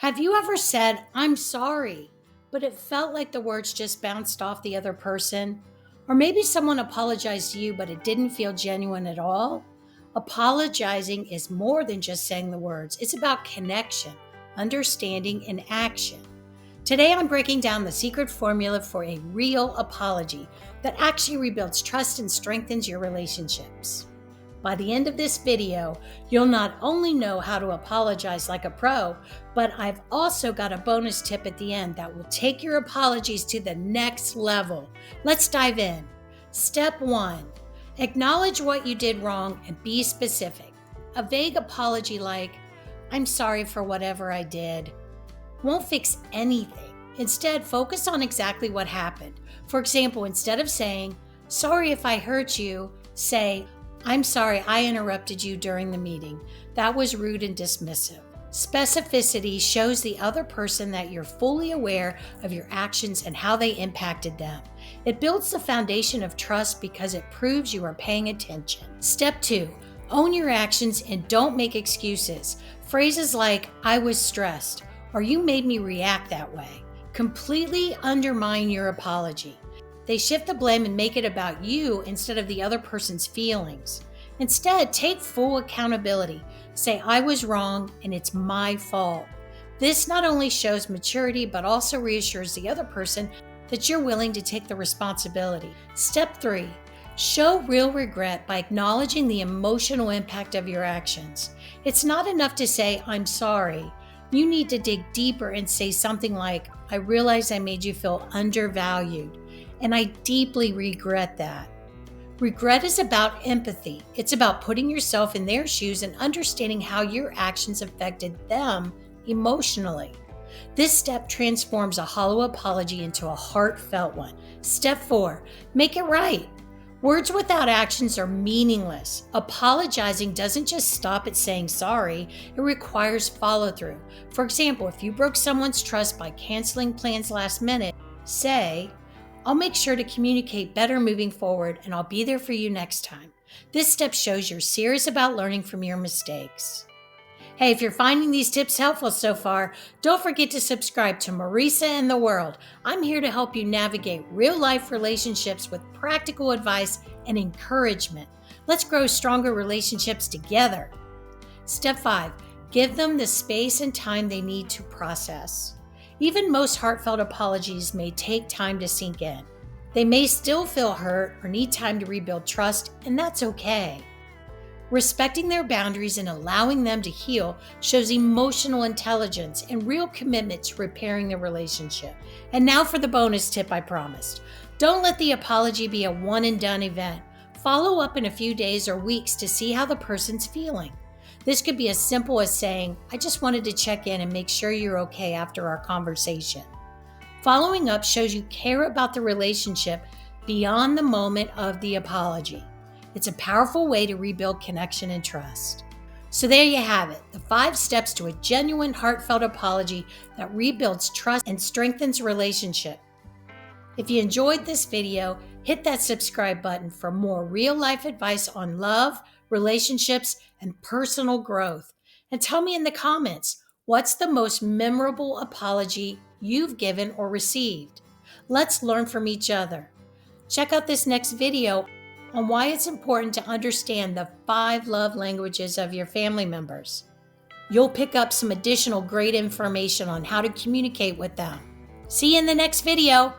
Have you ever said, "I'm sorry," but it felt like the words just bounced off the other person? Or maybe someone apologized to you, but it didn't feel genuine at all? Apologizing is more than just saying the words, it's about connection, understanding, and action. Today, I'm breaking down the secret formula for a real apology that actually rebuilds trust and strengthens your relationships. By the end of this video, you'll not only know how to apologize like a pro, but I've also got a bonus tip at the end that will take your apologies to the next level. Let's dive in. Step 1. Acknowledge what you did wrong and be specific. A vague apology like, "I'm sorry for whatever I did," won't fix anything. Instead, focus on exactly what happened. For example, instead of saying, "Sorry if I hurt you," say, "I'm sorry I interrupted you during the meeting. That was rude and dismissive." Specificity shows the other person that you're fully aware of your actions and how they impacted them. It builds the foundation of trust because it proves you are paying attention. Step 2. Own your actions and don't make excuses. Phrases like, "I was stressed," or "you made me react that way," completely undermine your apology. They shift the blame and make it about you instead of the other person's feelings. Instead, take full accountability. Say, "I was wrong and it's my fault." This not only shows maturity, but also reassures the other person that you're willing to take the responsibility. Step 3. Show real regret by acknowledging the emotional impact of your actions. It's not enough to say, "I'm sorry." You need to dig deeper and say something like, "I realize I made you feel undervalued, and I deeply regret that." Regret is about empathy. It's about putting yourself in their shoes and understanding how your actions affected them emotionally. This step transforms a hollow apology into a heartfelt one. Step 4. Make it right. Words without actions are meaningless. Apologizing doesn't just stop at saying sorry, it requires follow through. For example, if you broke someone's trust by canceling plans last minute, say, "I'll make sure to communicate better moving forward and I'll be there for you next time." This step shows you're serious about learning from your mistakes. Hey, if you're finding these tips helpful so far, don't forget to subscribe to Marica and the World. I'm here to help you navigate real-life relationships with practical advice and encouragement. Let's grow stronger relationships together. Step 5. Give them the space and time they need to process. Even most heartfelt apologies may take time to sink in. They may still feel hurt or need time to rebuild trust, and that's okay. Respecting their boundaries and allowing them to heal shows emotional intelligence and real commitment to repairing the relationship. And now for the bonus tip I promised. Don't let the apology be a one and done event. Follow up in a few days or weeks to see how the person's feeling. This could be as simple as saying, "I just wanted to check in and make sure you're okay after our conversation." Following up shows you care about the relationship beyond the moment of the apology. It's a powerful way to rebuild connection and trust. So there you have it, the 5 steps to a genuine, heartfelt apology that rebuilds trust and strengthens relationship. If you enjoyed this video, hit that subscribe button for more real-life advice on love, relationships, and personal growth. And tell me in the comments, what's the most memorable apology you've given or received? Let's learn from each other. Check out this next video on why it's important to understand the 5 love languages of your family members. You'll pick up some additional great information on how to communicate with them. See you in the next video.